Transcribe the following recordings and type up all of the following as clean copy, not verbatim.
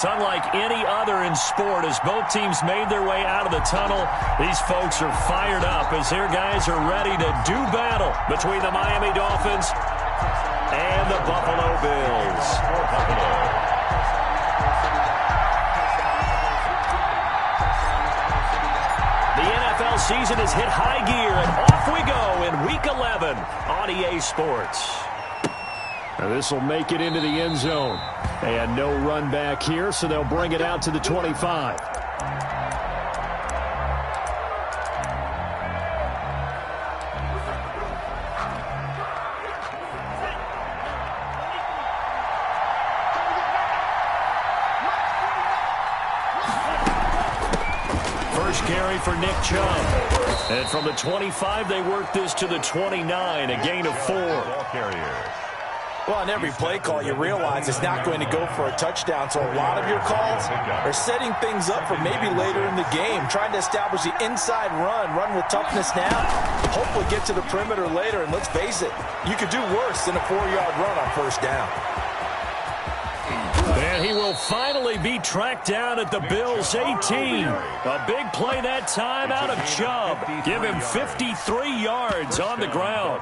It's unlike any other in sport as both teams made their way out of the tunnel. These folks are fired up as their guys are ready to do battle between the Miami Dolphins and the Buffalo Bills. The NFL season has hit high gear, and off we go in Week 11 on EA Sports. Now this will make it into the end zone. And no run back here, so they'll bring it out to the 25. First carry for Nick Chubb. And from the 25, they work this to the 29, a gain of 4. Well, on every play call, you realize it's not going to go for a touchdown, so a lot of your calls are setting things up for maybe later in the game, trying to establish the inside run with toughness now, hopefully get to the perimeter later, and let's face it, you could do worse than a 4-yard run on first down. And he will finally be tracked down at the Bills' 18. A big play that time out of Chubb. Give him 53 yards on the ground.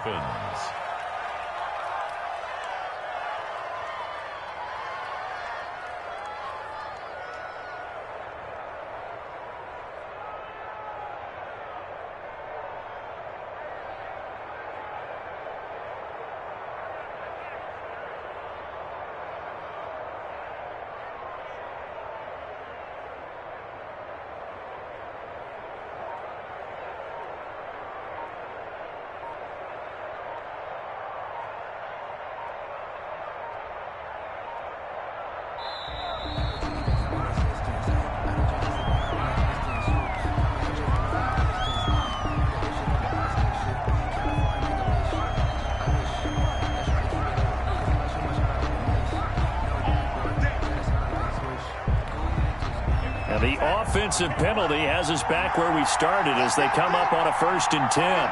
The offensive penalty has us back where we started as they come up on a 1st and 10.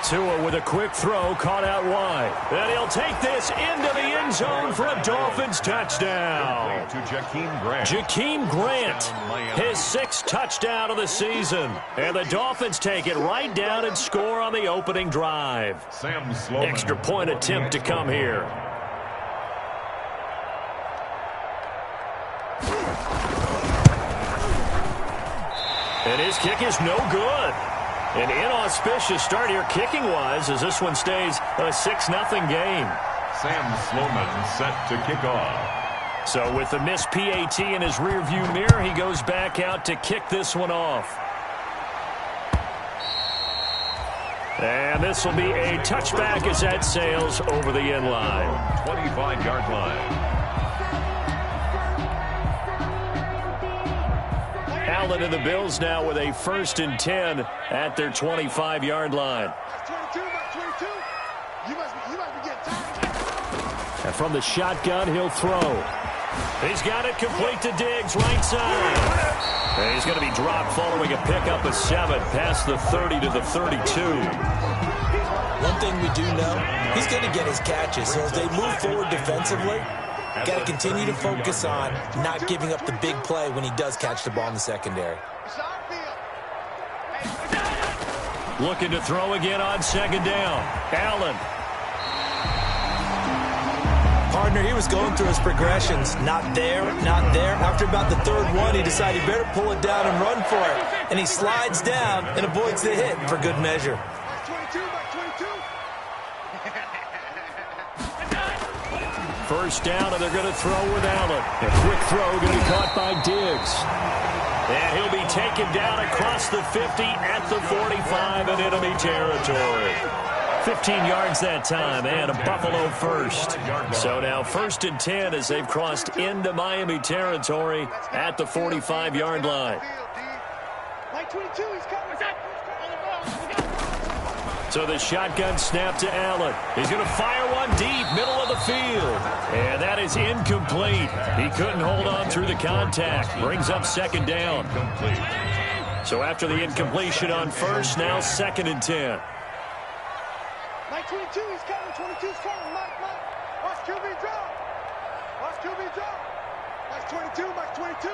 Tua with a quick throw, caught out wide. And he'll take this into the end zone for a Dolphins touchdown. Jakeem Grant, his 6th touchdown of the season. And the Dolphins take it right down and score on the opening drive. Extra point attempt to come here. And his kick is no good. An inauspicious start here kicking-wise as this one stays a 6-0 game. Sam Sloman set to kick off. So with the missed PAT in his rearview mirror, he goes back out to kick this one off. And this will be a touchback as that sails over the end line. 25-yard line. Allen and the Bills now with a 1st and 10 at their 25-yard line. And from the shotgun, he'll throw. He's got it complete to Diggs, right side. And he's going to be dropped following a pickup of 7 past the 30 to the 32. One thing we do know, he's going to get his catches. So as they move forward defensively, got to continue to focus on not giving up the big play when he does catch the ball in the secondary. Looking to throw again on 2nd down. Allen. Partner, he was going through his progressions. Not there, not there. After about the 3rd one, he decided he better pull it down and run for it. And he slides down and avoids the hit for good measure. First down, and they're going to throw with Allen. A quick throw going to be caught by Diggs. And he'll be taken down across the 50 at the 45 in enemy territory. 15 yards that time, and a Buffalo first. So now 1st and 10 as they've crossed into Miami territory at the 45-yard line. So the shotgun snap to Allen. He's going to fire one deep, middle of the field. And that is incomplete. He couldn't hold on through the contact. Brings up 2nd down. So after the incompletion on 1st, now 2nd and 10. Mike 22, he's coming. 22's coming. Mike. Watch QB drop. Watch QB drop. Watch 22. Watch 22.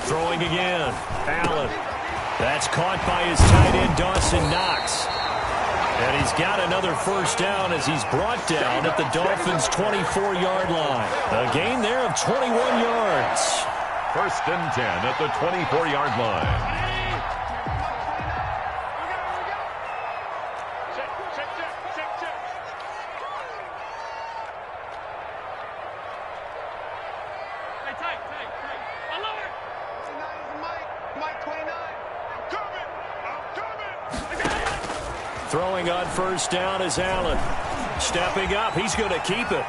Throwing again. Allen. That's caught by his tight end, Dawson Knox. And he's got another first down as he's brought down at the Dolphins' 24-yard line. A gain there of 21 yards. 1st and 10 at the 24-yard line. Throwing on first down is Allen. Stepping up, he's going to keep it.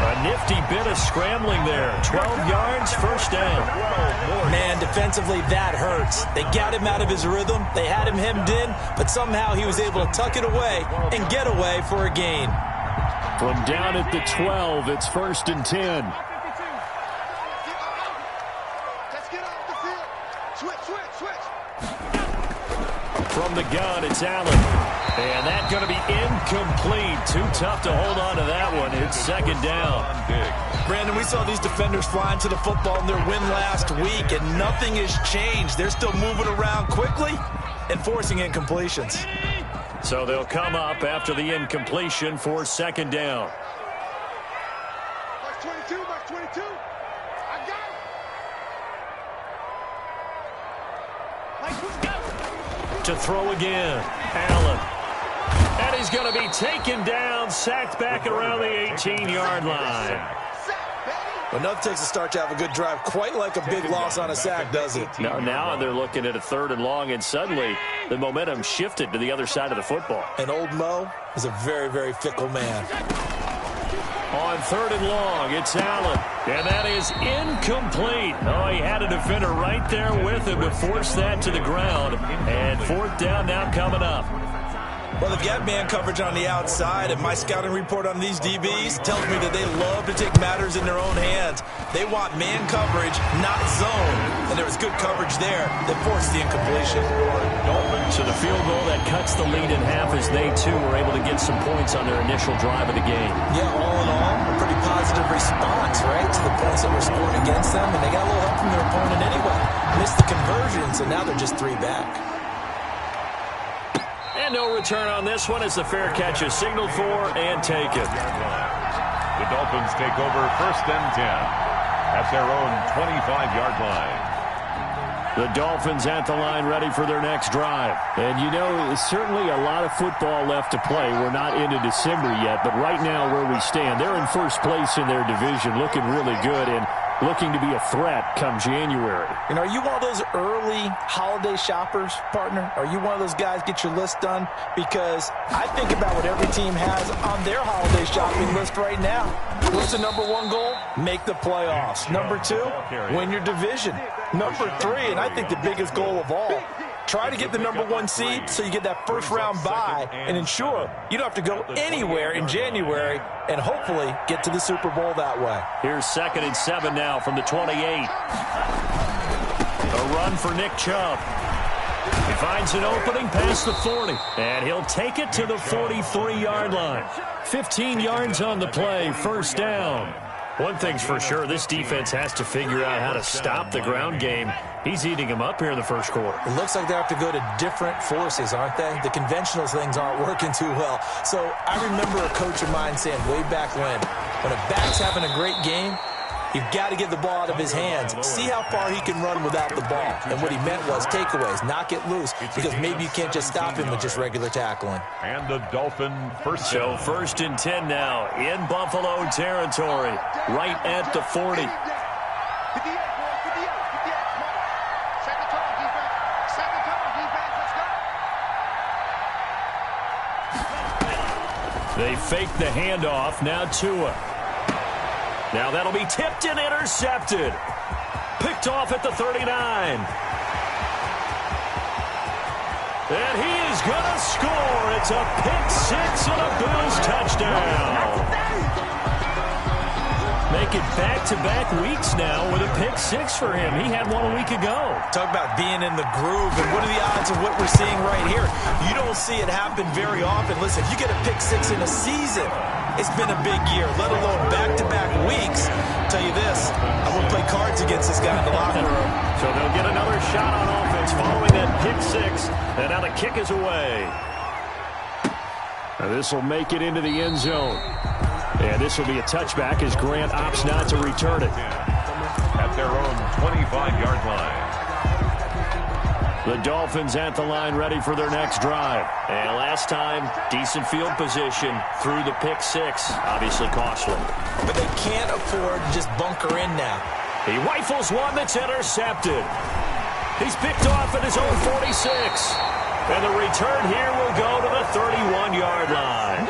A nifty bit of scrambling there. 12 yards, first down. Man, defensively, that hurts. They got him out of his rhythm. They had him hemmed in, but somehow he was able to tuck it away and get away for a gain. From down at the 12, it's 1st and 10. Let's get off the field. Switch. From the gun, it's Allen. And that's going to be incomplete. Too tough to hold on to that one. It's 2nd down. Brandon, we saw these defenders flying to the football in their win last week, and nothing has changed. They're still moving around quickly and forcing incompletions. So they'll come up after the incompletion for 2nd down. Watch 22. Watch 22. I got it. To throw again. Allen. And he's going to be taken down, sacked back around the 18-yard line. But nothing takes a start to have a good drive, quite like a big loss on a sack, does it? Now they're looking at a 3rd and long, and suddenly the momentum shifted to the other side of the football. And old Mo is a very, very fickle man. On 3rd and long, it's Allen. And that is incomplete. Oh, he had a defender right there with him to force that to the ground. And 4th down now coming up. Well, they've got man coverage on the outside, and my scouting report on these DBs tells me that they love to take matters in their own hands. They want man coverage, not zone. And there was good coverage there that forced the incompletion. So the field goal that cuts the lead in half as they, too, were able to get some points on their initial drive of the game. Yeah, all in all, a pretty positive response, right, to the points that were scored against them. And they got a little help from their opponent anyway. Missed the conversion, so now they're just 3 back. And no return on this one as the fair catch is signaled for and taken. The Dolphins take over 1st and 10 at their own 25-yard line. The Dolphins at the line ready for their next drive. And you know, certainly a lot of football left to play. We're not into December yet, but right now where we stand, they're in first place in their division, looking really good and looking to be a threat come January. And are you one of those early holiday shoppers, partner? Are you one of those guys get your list done? Because I think about what every team has on their holiday shopping list right now. What's the number 1 goal? Make the playoffs. Number 2, win your division. Number 3, and I think the biggest goal of all, try to get the number 1 seed so you get that first-round bye and ensure you don't have to go anywhere in January and hopefully get to the Super Bowl that way. Here's 2nd and 7 now from the 28. A run for Nick Chubb. He finds an opening past the 40, and he'll take it to the 43-yard line. 15 yards on the play, 1st down. One thing's for sure, this defense has to figure out how to stop the ground game. He's eating him up here in the first quarter. It looks like they have to go to different forces, aren't they? The conventional things aren't working too well. So I remember a coach of mine saying way back when a back's having a great game, you've got to get the ball out of his hands. See how far he can run without the ball. And what he meant was takeaways, knock it loose, because maybe you can't just stop him with just regular tackling. And the Dolphin first So down. 1st and 10 now in Buffalo territory, right at the 40. They fake the handoff, now Tua. Now that'll be tipped and intercepted. Picked off at the 39. And he is going to score. It's a pick 6 and a Bills touchdown. Make it back-to-back weeks now with a pick-6 for him. He had one a week ago. Talk about being in the groove, and what are the odds of what we're seeing right here? You don't see it happen very often. Listen, if you get a pick-6 in a season, it's been a big year, let alone back-to-back weeks. I'll tell you this, I wouldn't play cards against this guy in the locker room. So they'll get another shot on offense following that pick-6, and now the kick is away. This will make it into the end zone. And this will be a touchback as Grant opts not to return it. At their own 25-yard line. The Dolphins at the line ready for their next drive. And last time, decent field position through the pick-6. Obviously costly. But they can't afford to just bunker in now. He rifles one that's intercepted. He's picked off at his own 46. And the return here will go to the 31-yard line.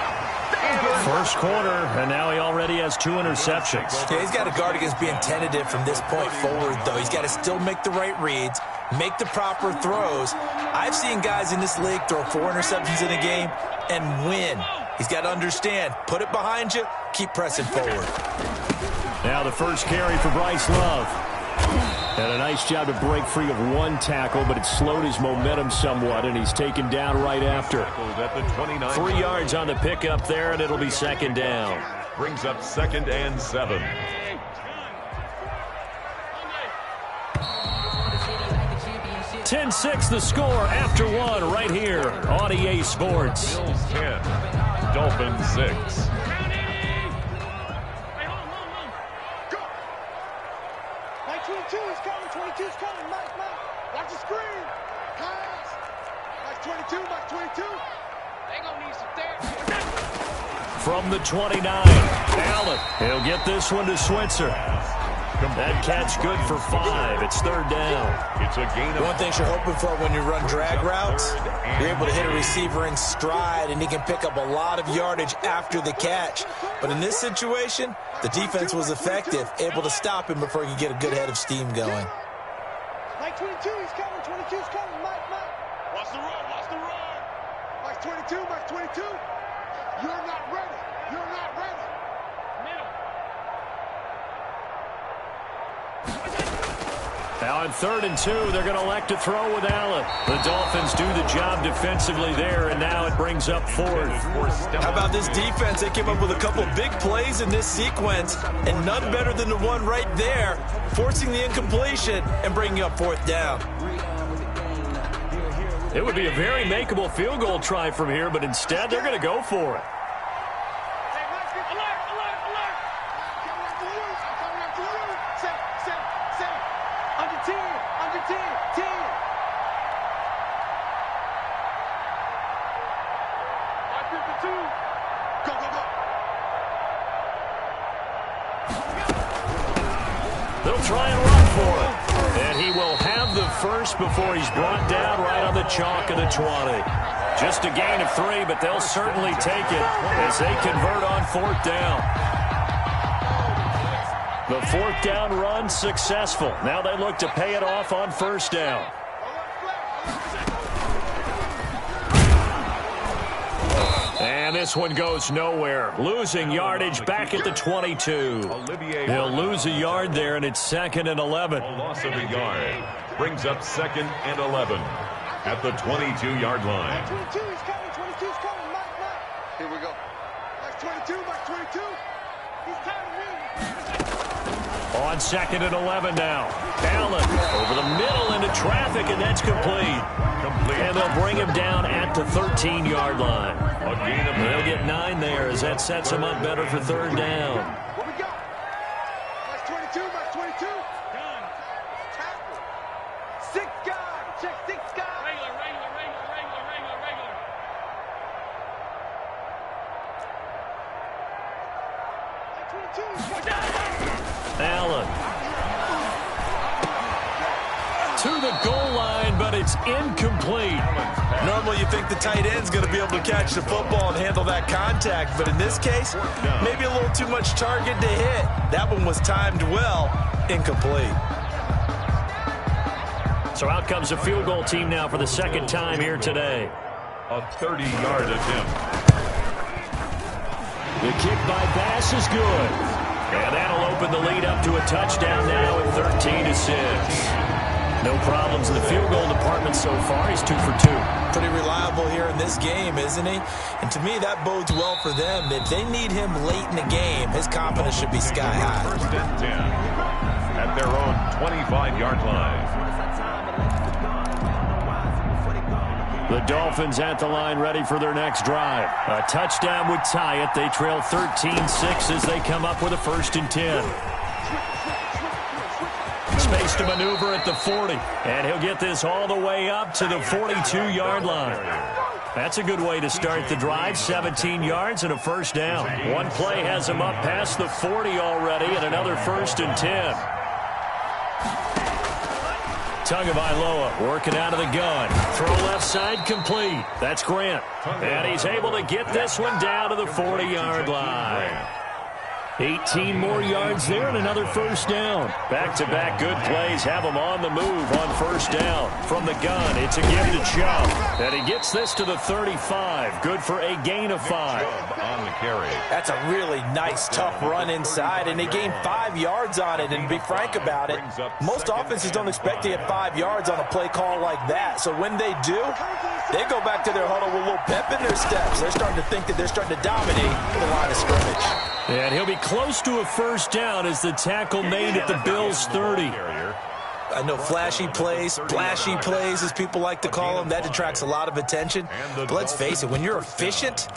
First quarter, and now he already has 2 interceptions. Yeah, he's got to guard against being tentative from this point forward, though. He's got to still make the right reads, make the proper throws. I've seen guys in this league throw 4 interceptions in a game and win. He's got to understand, put it behind you, keep pressing forward. Now the first carry for Bryce Love. And a nice job to break free of one tackle, but it slowed his momentum somewhat, and he's taken down right after. 3 yards on the pickup there, and it'll be second down. Brings up 2nd and 7. (10-6) the score after one right here on EA Sports. Bills 10, Dolphins 6. Watch the screen. Pass. Mike 22, Mike 22. They gonna need some therapy. From the 29, Allen. He'll get this one to Switzer. That catch good for 5. It's third down. It's a gain of one thing you're hoping for when you run drag routes, you're able to hit a receiver in stride, and he can pick up a lot of yardage after the catch. But in this situation, the defense was effective, able to stop him before he could get a good head of steam going. Mike 22, he's coming. 22's coming. Mike. Watch the run. Mike 22, Mike 22. You're not ready. Middle. Now on 3rd and 2, they're going to elect to throw with Allen. The Dolphins do the job defensively there, and now it brings up 4th. How about this defense? They came up with a couple big plays in this sequence, and none better than the one right there, forcing the incompletion and bringing up 4th down. It would be a very makeable field goal try from here, but instead they're going to go for it. They'll try and run for it. And he will have the first before he's brought down right on the chalk of the 20. Just a gain of 3, but they'll certainly take it as they convert on 4th down. The 4th down run successful. Now they look to pay it off on 1st down. And this one goes nowhere. Losing yardage back at the 22. He'll lose a yard there, and it's 2nd and 11. A loss of a yard. Brings up 2nd and 11 at the 22-yard line. 22's coming. Mike. Here we go. Mike 22, Mike 22. He's tired of me. On 2nd and 11 now. Allen over the middle into traffic, and that's complete. And they'll bring him down at the 13-yard line. They'll get 9 there as that sets him up better for 3rd down. What we got? Mike 22, Mike 22. Done. 6 guy. Check 6 guy. Regular. Mike 22. Allen to the goal line, but it's incomplete. Normally you think the tight end's going to be able to catch the football and handle that contact, but in this case, maybe a little too much target to hit. That one was timed well, incomplete. So out comes a field goal team now for the 2nd time here today. A 30-yard attempt. The kick by Bass is good. And that'll open the lead up to a touchdown now at 13-6. No problems in the field goal department so far. He's 2 for 2. Pretty reliable here in this game, isn't he? And to me, that bodes well for them. If they need him late in the game, his confidence should be sky high. First and 10 at their own 25-yard line. The Dolphins at the line ready for their next drive. A touchdown would tie it. They trail 13-6 as they come up with a 1st and 10. Space to maneuver at the 40. And he'll get this all the way up to the 42-yard line. That's a good way to start the drive. 17 yards and a 1st down. One play has him up past the 40 already and another 1st and 10. Tagovailoa working out of the gun. Throw left side complete. That's Grant. And he's able to get this one down to the 40-yard line. 18 more yards there and another 1st down. Back-to-back good plays have him on the move on 1st down. From the gun, it's a give to Chubb. And he gets this to the 35. Good for a gain of 5. On the carry. That's a really nice, tough run inside, and they gained 5 yards on it. And to be frank about it, most offenses don't expect to get 5 yards on a play call like that. So when they do, they go back to their huddle with a little pep in their steps. They're starting to think that they're starting to dominate the line of scrimmage. And he'll be close to a 1st down as the tackle made at the Bills' 30. I know flashy plays, splashy plays, as people like to call them, that attracts a lot of attention. But let's face it, when you're efficient,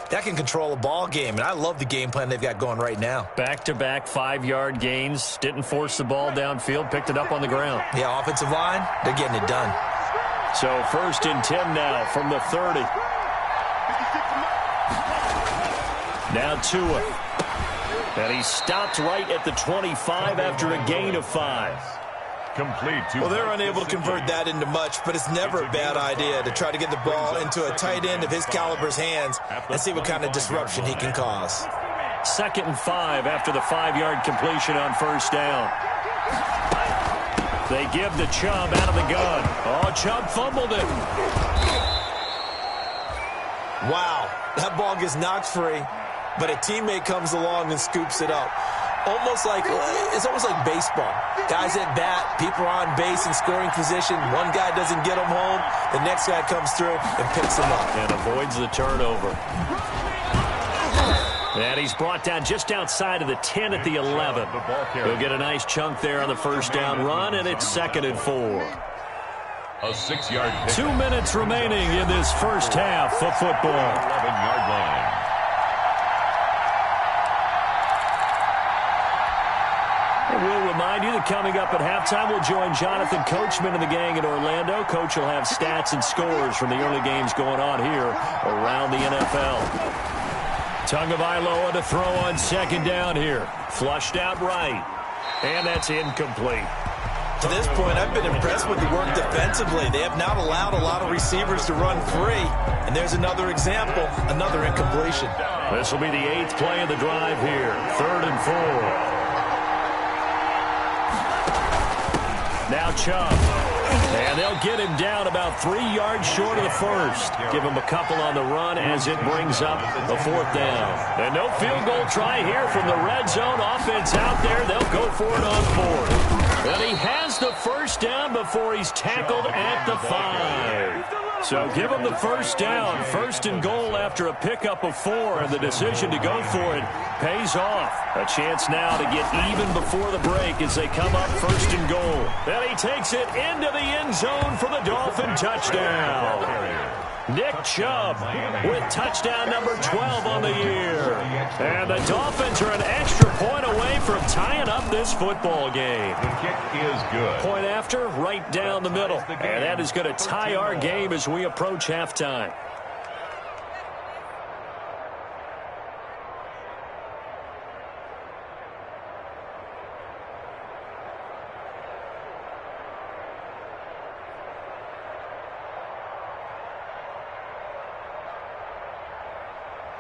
that can control a ball game. And I love the game plan they've got going right now. Back-to-back 5-yard gains. Didn't force the ball downfield. Picked it up on the ground. Yeah, offensive line, they're getting it done. So 1st and 10 now from the 30. Now Tua. And he stopped right at the 25 after a gain of 5. Complete. Well, they're unable to convert that into much, but it's never a bad idea to try to get the ball into a tight end of his caliber's hands and see what kind of disruption he can cause. 2nd and 5 after the 5-yard completion on 1st down. They give to Chubb out of the gun. Oh, Chubb fumbled it. Wow, that ball gets knocked free, but a teammate comes along and scoops it up. It's almost like baseball. Guys at bat, people are on base in scoring position. One guy doesn't get them home. The next guy comes through and picks them up. And avoids the turnover. And he's brought down just outside of the 10 at the 11. He'll get a nice chunk there on the 1st down run, and it's 2nd and 4. A 6-yard pick. 2 minutes remaining in this 1st half of football. 11-yard line. We'll remind you that coming up at halftime, we'll join Jonathan Coachman and the gang in Orlando. Coach will have stats and scores from the early games going on here around the NFL. Tagovailoa to throw on 2nd down here. Flushed out right. And that's incomplete. To this point, I've been impressed with the work defensively. They have not allowed a lot of receivers to run free. And there's another example, another incompletion. This will be the 8th play of the drive here. 3rd and 4. Now Chubb. And they'll get him down about 3 yards short of the 1st. Give him a couple on the run as it brings up a 4th down. And no field goal try here from the red zone. Offense out there. They'll go for it on 4th. And he has the 1st down before he's tackled at the 5. So give him the 1st down. 1st and goal after a pickup of 4. And the decision to go for it pays off. A chance now to get even before the break as they come up 1st and goal. Then he takes it into the end zone for the Dolphin touchdown. Nick Chubb with touchdown number 12 on the year. And the Dolphins are an extra point away from tying up this football game. The kick is good. Point after, right down the middle. And that is going to tie our game as we approach halftime.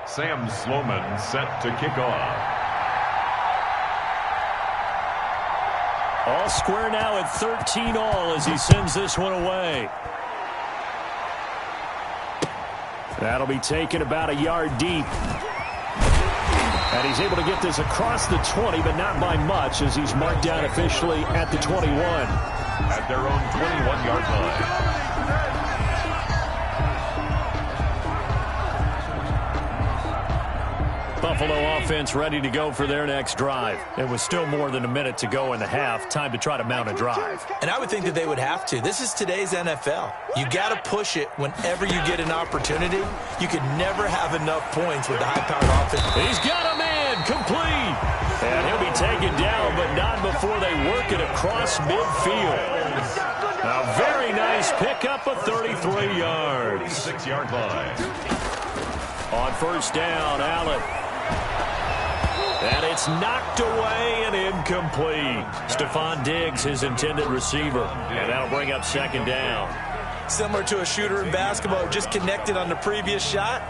Sam Sloman set to kick off. All square now at 13 all as he sends this one away. That'll be taken about a yard deep. And he's able to get this across the 20, but not by much, as he's marked down officially at the 21. At their own 21-yard line. Buffalo offense ready to go for their next drive. It was still more than a minute to go in the half. Time to try to mount a drive. And I would think that they would have to. This is today's NFL. You got to push it whenever you get an opportunity. You can never have enough points with the high-powered offense. He's got a man complete. And he'll be taken down, but not before they work it across midfield. A very nice pickup of 33 yards. 6-yard line. On first down, Allen. And it's knocked away and incomplete. Stephon Diggs, his intended receiver. And that'll bring up second down. Similar to a shooter in basketball, just connected on the previous shot.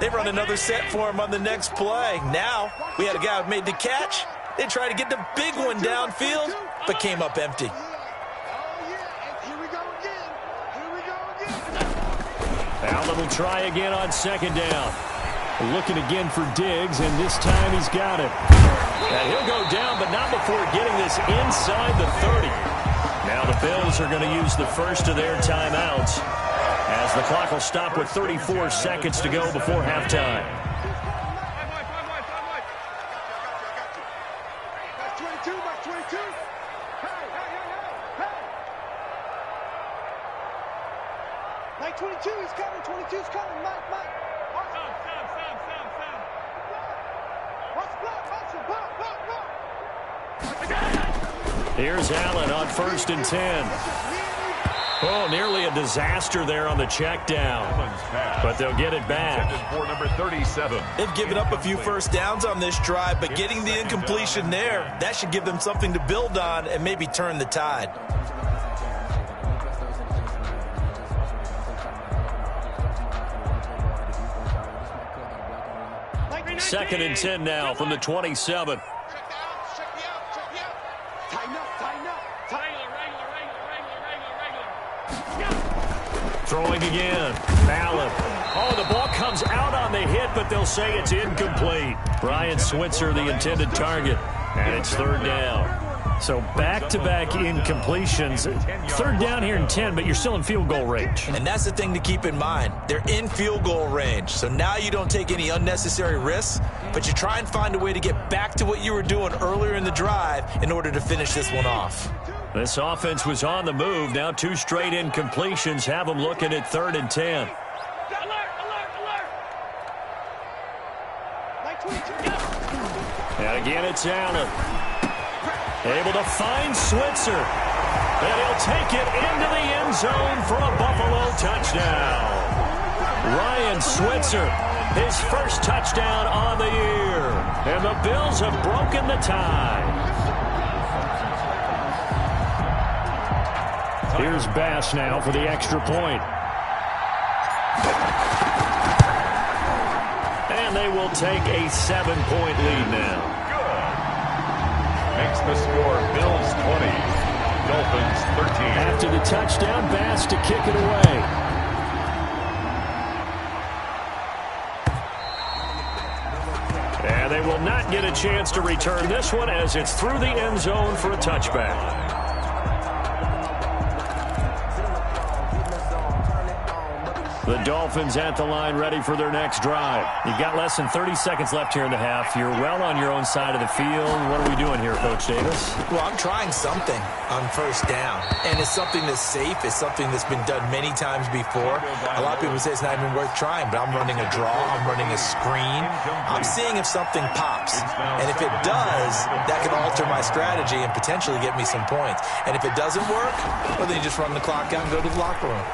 They run another set for him on the next play. Now, we had a guy who made the catch. They tried to get the big one downfield, but came up empty. Allen will try again on second down. Looking again for Diggs, and this time he's got it. And he'll go down, but not before getting this inside the 30. Now the Bills are going to use the first of their timeouts, as the clock will stop with 34 seconds to go before halftime. Mike 22, he's coming. 22's coming. Mike. Here's Allen on first and 10. Oh, nearly a disaster there on the check down. But they'll get it back. For number 37. They've given up a few first downs on this drive, but getting the incompletion there, that should give them something to build on and maybe turn the tide. Second and 10 now from the 27. Throwing again. Allen. Oh, the ball comes out on the hit, but they'll say it's incomplete. Brian Switzer, the intended target, and it's third down. So back-to-back incompletions. Third down here in 10, but you're still in field goal range. And that's the thing to keep in mind. They're in field goal range. So now you don't take any unnecessary risks, but you try and find a way to get back to what you were doing earlier in the drive in order to finish this one off. This offense was on the move. Now two straight incompletions have them looking at third and 10. And again, it's Allen. Able to find Switzer. And he'll take it into the end zone for a Buffalo touchdown. Ryan Switzer, his first touchdown on the year. And the Bills have broken the tie. Here's Bass now for the extra point. And they will take a 7-point lead now. Makes the score Bills 20, Dolphins 13. After the touchdown, Bass to kick it away. And they will not get a chance to return this one as it's through the end zone for a touchback. The Dolphins at the line ready for their next drive. You've got less than 30 seconds left here in the half. You're well on your own side of the field. What are we doing here, Coach Davis? Well, I'm trying something on first down. And it's something that's safe. It's something that's been done many times before. A lot of people say it's not even worth trying, but I'm running a draw. I'm running a screen. I'm seeing if something pops. And if it does, that can alter my strategy and potentially get me some points. And if it doesn't work, well, then you just run the clock out and go to the locker room.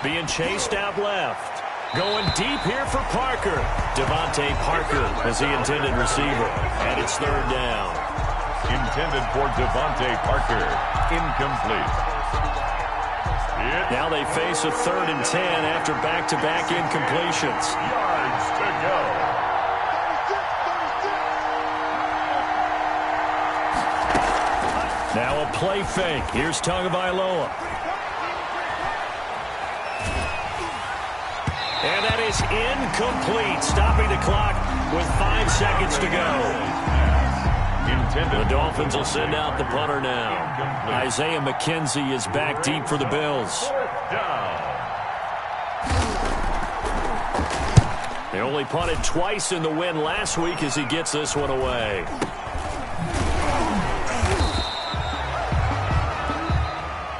Being chased out left. Going deep here for Parker. Devontae Parker as the intended receiver. And it's third down. Intended for Devontae Parker. Incomplete. Now they face a 3rd and 10 after back-to-back incompletions. Yards to go. Now a play fake. Here's Tagovailoa. And that is incomplete, stopping the clock with 5 seconds to go. The Dolphins will send out the punter now. Isaiah McKenzie is back deep for the Bills. They only punted twice in the win last week as he gets this one away.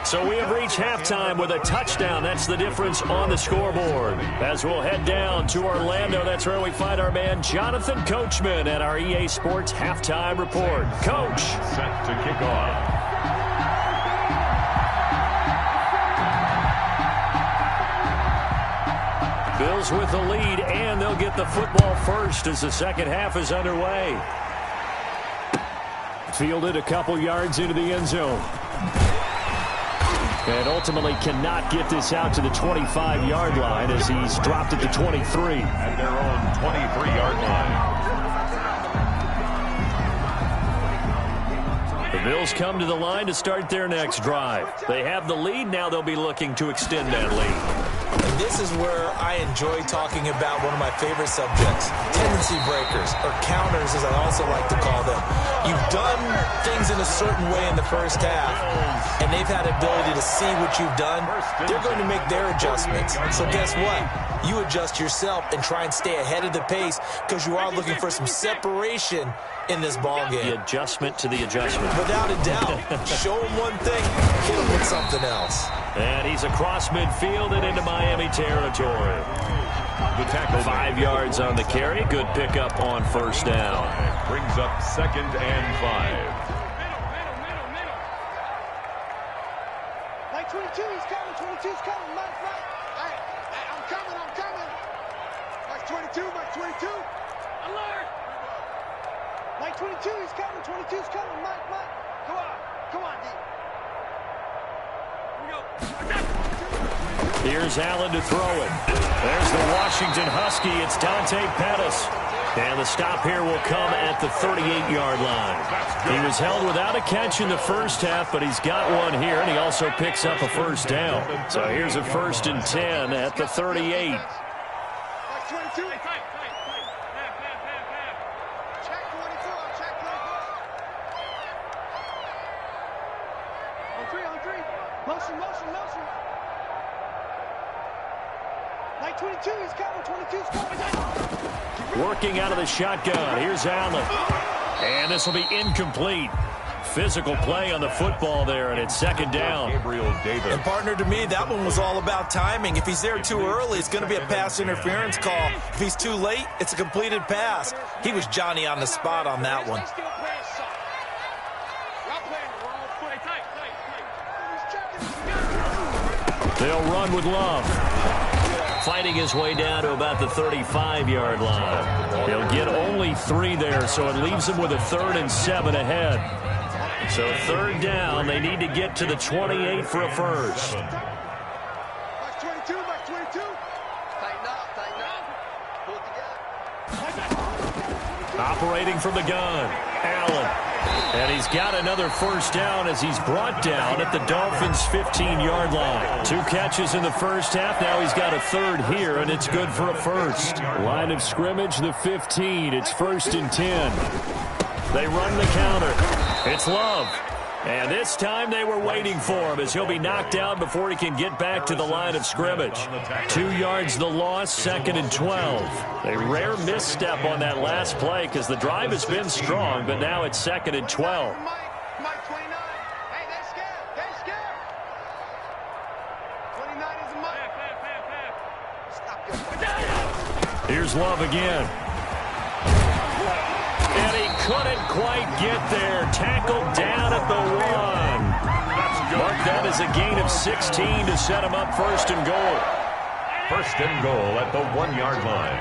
So we have reached halftime with a touchdown. That's the difference on the scoreboard. As we'll head down to Orlando, that's where we find our man Jonathan Coachman at our EA Sports Halftime Report. Coach. Set to kick off. Bills with the lead, and they'll get the football first as the second half is underway. Fielded a couple yards into the end zone. And ultimately cannot get this out to the 25-yard line as he's dropped it to 23. At their own 23-yard line. The Bills come to the line to start their next drive. They have the lead. Now they'll be looking to extend that lead. And this is where I enjoy talking about one of my favorite subjects, tendency breakers, or counters as I also like to call them. You've done things in a certain way in the first half, and they've had ability to see what you've done. They're going to make their adjustments. So guess what? You adjust yourself and try and stay ahead of the pace because you are looking for some separation in this ball game. The adjustment to the adjustment. Without a doubt. Show them one thing, hit them with something else. And he's across midfield and into Miami territory. The tackle 5 yards on the carry. Good pickup on first down. Brings up 2nd and 5. Like 22, he's coming. 22's coming. Mike. Hey, I'm coming. Like 22, Mike 22. Alert! Like 22, he's coming. 22's coming. Mike. Come on, D. Here's Allen to throw it. There's the Washington Husky. It's Dante Pettis. And the stop here will come at the 38-yard line. He was held without a catch in the first half, but he's got one here, and he also picks up a first down. So here's a 1st and 10 at the 38. Like 22. Check 24. On 3. Motion. Like 22, he's coming. 22's coming. Working out of the shotgun. Here's Allen. And this will be incomplete. Physical play on the football there, and it's 2nd down. Gabriel Davis. And partner, to me, that one was all about timing. If he's there too early, it's going to be a pass interference call. If he's too late, it's a completed pass. He was Johnny on the spot on that one. They'll run with Love. Fighting his way down to about the 35-yard line. He'll get only 3 there, so it leaves him with a 3rd and 7 ahead. So 3rd down, they need to get to the 28 for a first. Like 22. Tighten up. Pull it together. Operating from the gun, Allen. And he's got another first down as he's brought down at the Dolphins' 15-yard line. 2 catches in the first half. Now he's got a 3rd here, and it's good for a first. Line of scrimmage, the 15. It's 1st and 10. They run the counter. It's Love. And this time they were waiting for him as he'll be knocked out before he can get back to the line of scrimmage. 2 yards the loss, 2nd and 12. A rare misstep on that last play because the drive has been strong, but now it's 2nd and 12. Mike 29. Hey, they're scared. 29 is a Mike. Stop. Here's Love again. And he couldn't quite get there. Tackled down at the 1. Mark that as a gain of 16 to set him up 1st and goal. 1st and goal at the 1-yard line.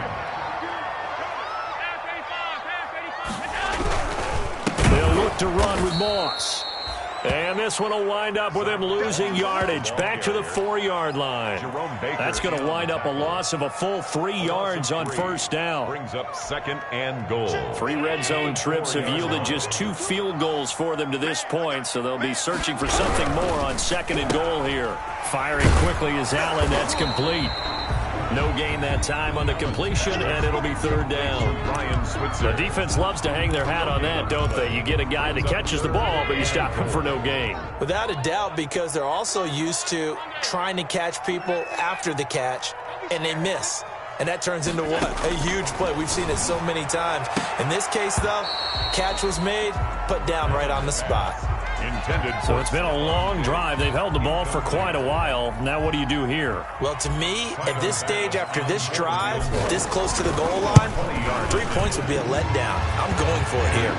They'll look to run with Moss. And this one will wind up with him losing yardage back to the 4-yard line. That's going to wind up a loss of a full 3 yards on 1st down. Brings up 2nd and goal. 3 red zone trips have yielded just 2 field goals for them to this point, so they'll be searching for something more on 2nd and goal here. Firing quickly is Allen. That's complete. No gain that time on the completion, and it'll be third down. The defense loves to hang their hat on that, don't they? You get a guy that catches the ball, but you stop him for no gain. Without a doubt, because they're also used to trying to catch people after the catch, and they miss. And that turns into what? A huge play. We've seen it so many times. In this case, though, catch was made, put down right on the spot. So it's been a long drive. They've held the ball for quite a while. Now what do you do here? Well, to me, at this stage, after this drive, this close to the goal line, 3 points would be a letdown. I'm going for it here.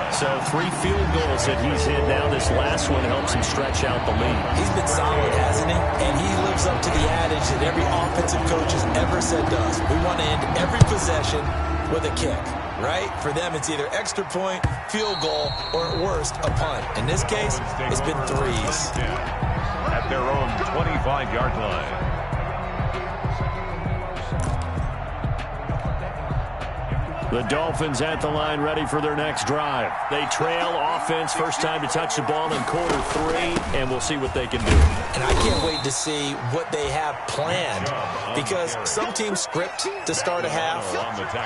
So 3 field goals that he's hit now. This last one helps him stretch out the lead. He's been solid, hasn't he? And he lives up to the adage that every offensive coach has ever said to us. We want to end every possession with a kick, right? For them, it's either extra point, field goal, or at worst, a punt. In this case, it's been 3s. At their own 25-yard line. The Dolphins at the line, ready for their next drive. They trail offense, first time to touch the ball in quarter 3, and we'll see what they can do. And I can't wait to see what they have planned, because some teams script to start a half.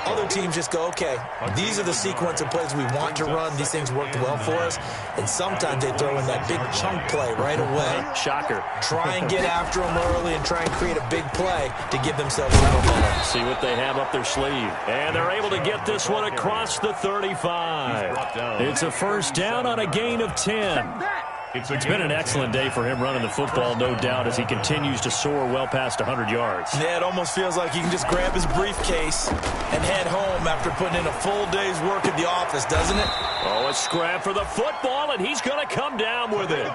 Other teams just go, okay, these are the sequence of plays we want to run. These things worked well for us. And sometimes they throw in that big chunk play right away. Shocker. Try and get after them early and try and create a big play to give themselves a momentum. See what they have up their sleeve. And they're able to get this one across the 35. It's a first down on a gain of 10. It's been an excellent day for him running the football, no doubt, as he continues to soar well past 100 yards. Yeah, it almost feels like he can just grab his briefcase and head home after putting in a full day's work at the office, doesn't it? Oh, a scrap for the football, and he's going to come down with it.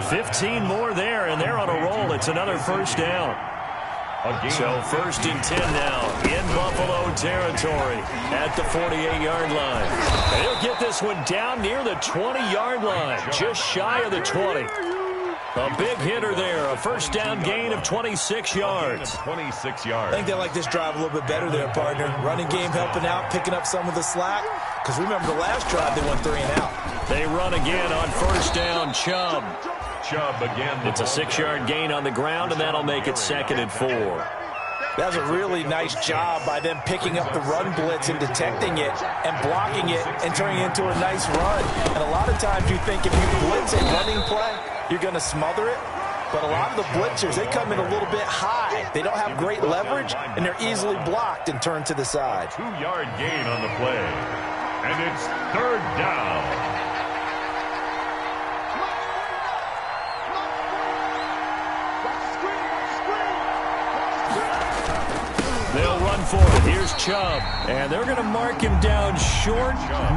15 more there, and they're on a roll. It's another first down. So first and 10 now in Buffalo territory at the 48-yard line. And he'll get this one down near the 20-yard line, just shy of the 20. A big hitter there, a first down gain of 26 yards. 26 yards. I think they like this drive a little bit better there, partner. Running game helping out, picking up some of the slack. Because remember the last drive, they went 3 and out. They run again on first down, Chubb. Chubb again. It's a 6-yard gain on the ground, and that'll make it 2nd and 4. That was a really nice job by them picking up the run blitz and detecting it and blocking it and turning it into a nice run. And a lot of times you think if you blitz a running play, you're going to smother it. But a lot of the blitzers, they come in a little bit high. They don't have great leverage, and they're easily blocked and turned to the side. 2-yard gain on the play. And it's 3rd down. They'll run for it. Here's Chubb. And they're going to mark him down short,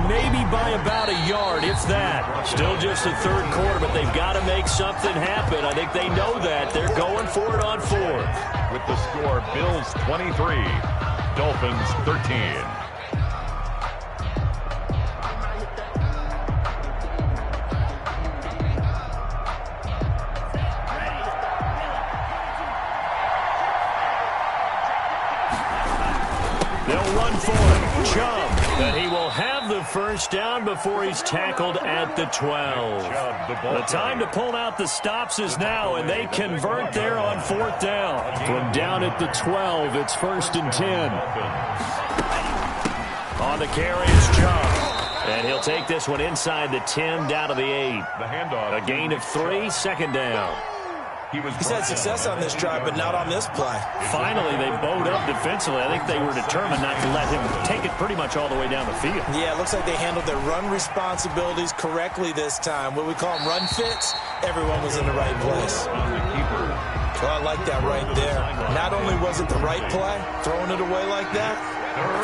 maybe by about a yard, if that. Still just the 3rd quarter, but they've got to make something happen. I think they know that. They're going for it on 4th. With the score, Bills 23, Dolphins 13. They'll run for it. Chubb. And he will have the first down before he's tackled at the 12. The time to pull out the stops is now, and they convert there on 4th down. From down at the 12, it's 1st and 10. On the carry is Chubb. And he'll take this one inside the 10, down to the 8. A gain of 3, 2nd down. He's had success on this drive, but not on this play. Finally, they bowed up defensively. I think they were determined not to let him take it pretty much all the way down the field. Yeah, it looks like they handled their run responsibilities correctly this time. What we call them run fits, everyone was in the right place. Well, I like that right there. Not only was it the right play, throwing it away like that,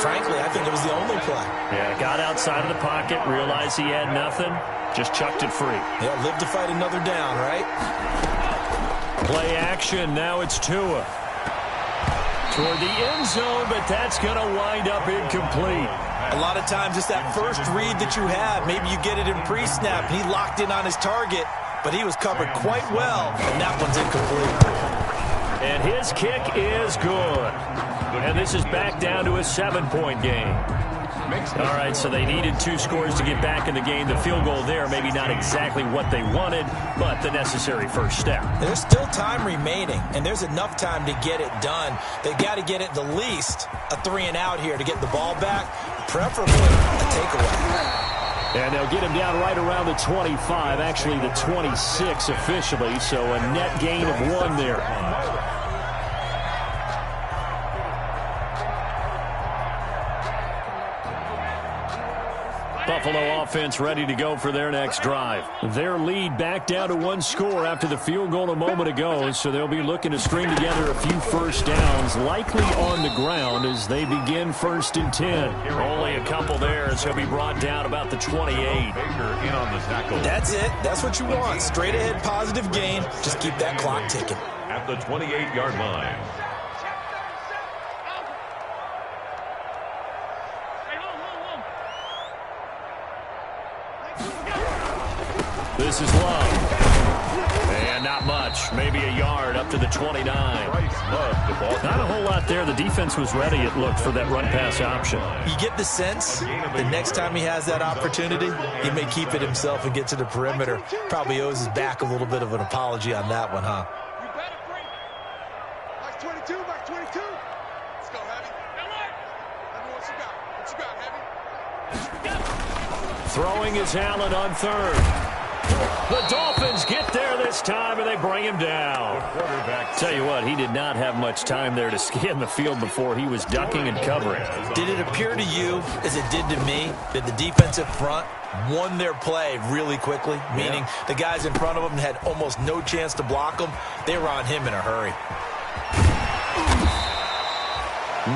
frankly, I think it was the only play. Yeah, got outside of the pocket, realized he had nothing, just chucked it free. Yeah, live to fight another down, right? Play action, now it's Tua. Toward the end zone, but that's going to wind up incomplete. A lot of times it's that first read that you have. Maybe you get it in pre-snap. He locked in on his target, but he was covered quite well, and that one's incomplete. And his kick is good. And this is back down to a 7-point game. All right, so they needed 2 scores to get back in the game. The field goal there, maybe not exactly what they wanted, but the necessary first step. There's still time remaining, and there's enough time to get it done. They got to get it the least a 3-and-out here to get the ball back, preferably a takeaway. And they'll get him down right around the 25, actually the 26 officially, so a net gain of 1 there. Buffalo offense ready to go for their next drive. Their lead back down to 1 score after the field goal a moment ago, so they'll be looking to string together a few first downs, likely on the ground as they begin 1st and 10. Only a couple there as he'll be brought down about the 28. Baker in on the tackle. That's it. That's what you want. Straight ahead positive gain. Just keep that clock ticking. At the 28-yard line. This is Love. And not much. Maybe a yard up to the 29. Not a whole lot there. The defense was ready, it looked, for that run-pass option. You get the sense the next time he has that opportunity, he may keep it himself and get to the perimeter. Probably owes his back a little bit of an apology on that one, huh? You better bring. Max 22, Max 22. Let's go, Heavy. Heavy, what you got, Heavy? Throwing is Allen on 3rd. The Dolphins get there this time, and they bring him down. Tell you what, he did not have much time there to scan the field before he was ducking and covering. Did it appear to you, as it did to me, that the defensive front won their play really quickly? Meaning the guys in front of them had almost no chance to block them. They were on him in a hurry.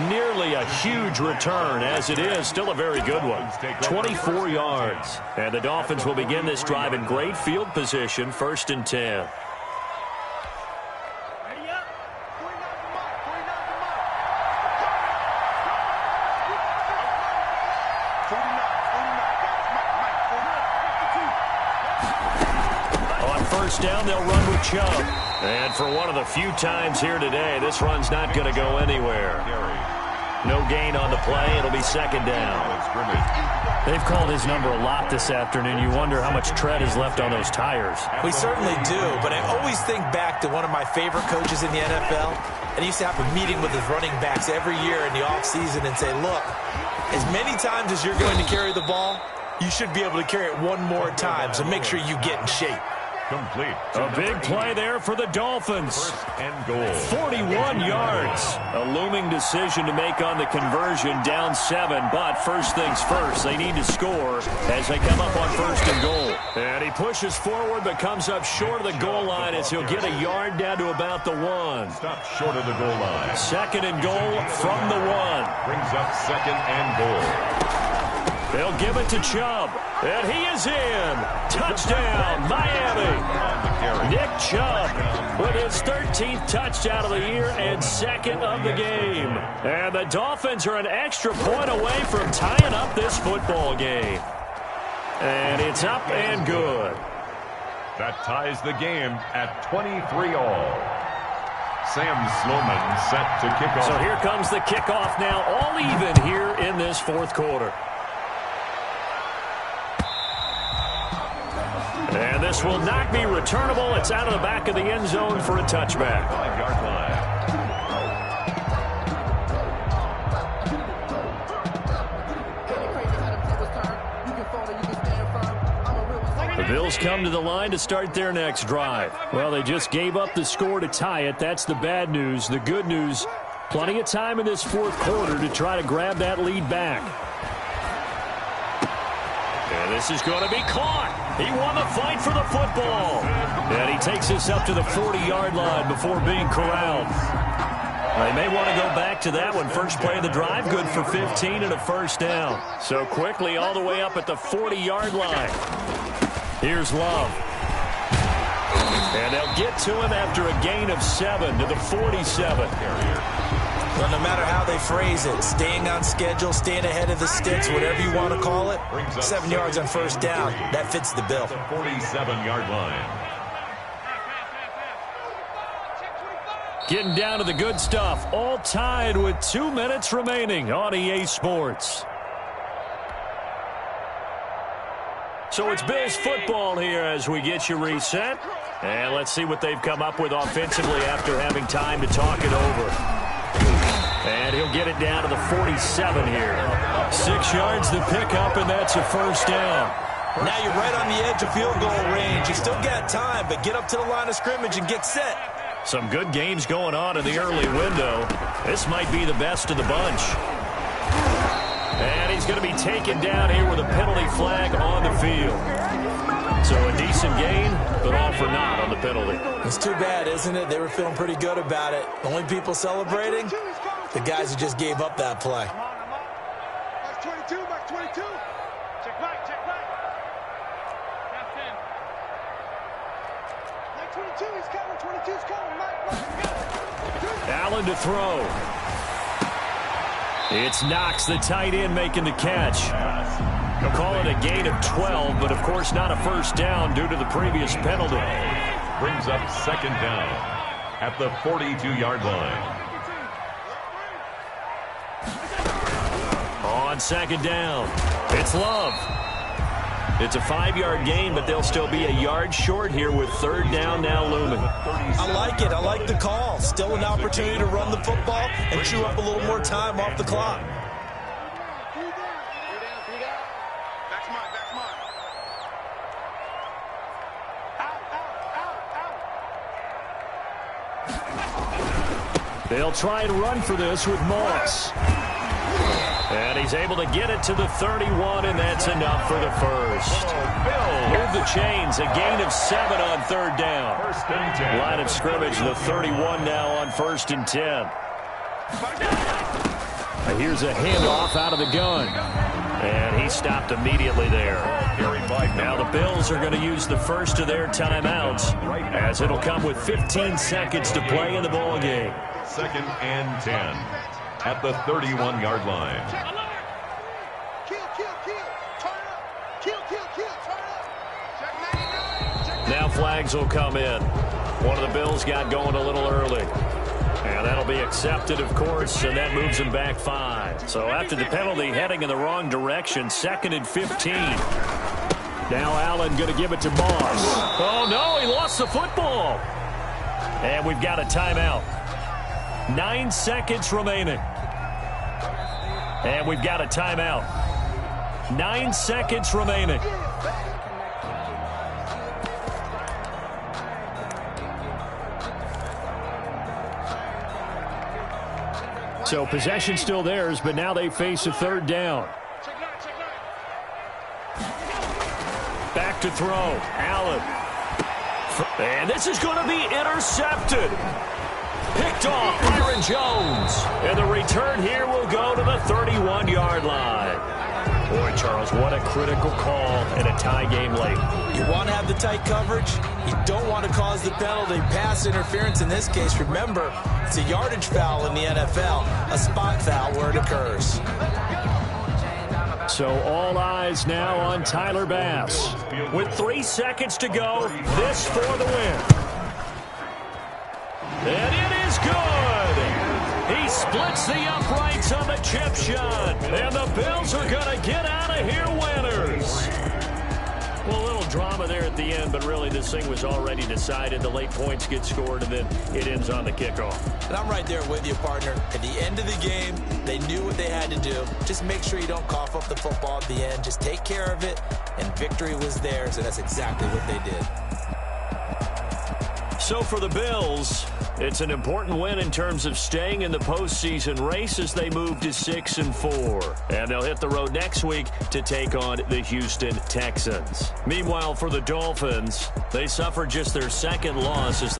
Nearly a huge return, as it is still a very good one. 24 yards. And the Dolphins will begin this drive in great field position, 1st and 10. On 1st down, they'll run with Chubb. And for one of the few times here today, this run's not going to go anywhere. No gain on the play. It'll be 2nd down. They've called his number a lot this afternoon. You wonder how much tread is left on those tires. We certainly do, but I always think back to one of my favorite coaches in the NFL, and he used to have a meeting with his running backs every year in the offseason and say, look, as many times as you're going to carry the ball, you should be able to carry it 1 more time, so make sure you get in shape. Complete. A big play there for the Dolphins. 1st and goal. 41 yards. A looming decision to make on the conversion, down 7. But first things first, they need to score as they come up on 1st and goal. And he pushes forward but comes up short of the goal line as he'll get a yard down to about the 1. Stop short of the goal line. 2nd and goal from the 1. Brings up 2nd and goal. They'll give it to Chubb, and he is in. Touchdown, Miami. Nick Chubb with his 13th touchdown of the year and 2nd of the game. And the Dolphins are an extra point away from tying up this football game. And it's up and good. That ties the game at 23-all. Sam Sloman set to kick off. So here comes the kickoff now, all even here in this 4th quarter. And this will not be returnable. It's out of the back of the end zone for a touchback. 5-yard line. The Bills come to the line to start their next drive. Well, they just gave up the score to tie it. That's the bad news. The good news, plenty of time in this 4th quarter to try to grab that lead back. And this is going to be caught. He won the fight for the football. And he takes this up to the 40-yard line before being corralled. They may want to go back to that one. First play of the drive, good for 15 and a 1st down. So quickly all the way up at the 40-yard line. Here's Love. And they'll get to him after a gain of 7 to the 47. Well, no matter how they phrase it, staying on schedule, staying ahead of the sticks, whatever you want to call it, 7 yards on 1st down, that fits the bill. 47-yard line. Getting down to the good stuff, all tied with 2 minutes remaining on EA Sports. So it's Bills football here as we get you reset. And let's see what they've come up with offensively after having time to talk it over. And he'll get it down to the 47 here. 6 yards to pick up, and that's a first down. Now you're right on the edge of field goal range. You still got time, but get up to the line of scrimmage and get set. Some good games going on in the early window. This might be the best of the bunch. And he's going to be taken down here with a penalty flag on the field. So a decent gain, but all for naught on the penalty. It's too bad, isn't it? They were feeling pretty good about it. The only people celebrating, the guys who just gave up that play. Max 22, Max 22. Check right, check right. Captain. Max 22, he's coming, 22's coming. Max, Allen to throw. It's Knox, the tight end, making the catch. They'll call it a gain of 12, but of course not a first down due to the previous penalty. Brings up second down at the 42-yard line. On second down, it's Love. It's a 5-yard gain, but they'll still be a yard short here with third down now looming. I like it. I like the call. Still an opportunity to run the football and chew up a little more time off the clock. They'll try and run for this with Moss. And he's able to get it to the 31, and that's enough for the first. Move the chains, a gain of 7 on third down. Line of scrimmage, the 31 now on 1st and 10. Here's a handoff out of the gun. And he stopped immediately there. Now the Bills are going to use the first of their timeouts, as it'll come with 15 seconds to play in the ball game. 2nd and 10 at the 31-yard line. Kill, turn up. Kill, turn up. Now flags will come in. One of the Bills got going a little early. And that'll be accepted, of course, and that moves him back 5. So after the penalty, heading in the wrong direction, 2nd and 15. Now Allen going to give it to Moss. Oh, no, he lost the football. And we've got a timeout. 9 seconds remaining. And we've got a timeout. 9 seconds remaining. So possession still theirs, but now they face a third down. Back to throw. Allen. And this is going to be intercepted. Picked off Byron Jones. And the return here will go to the 31-yard line. Boy, Charles, what a critical call in a tie game late. You want to have the tight coverage. You don't want to cause the penalty. Pass interference in this case. Remember, it's a yardage foul in the NFL, a spot foul where it occurs. So all eyes now on Tyler Bass. With 3 seconds to go, this for the win. And it is good. He splits the uprights on the chip shot. And the Bills are going to get out of here winners. Well, a little drama there at the end, but really this thing was already decided. The late points get scored, and then it ends on the kickoff. And I'm right there with you, partner. At the end of the game, they knew what they had to do. Just make sure you don't cough up the football at the end. Just take care of it, and victory was theirs, and that's exactly what they did. So for the Bills, it's an important win in terms of staying in the postseason race as they move to 6-4. And they'll hit the road next week to take on the Houston Texans. Meanwhile, for the Dolphins, they suffered just their 2nd loss as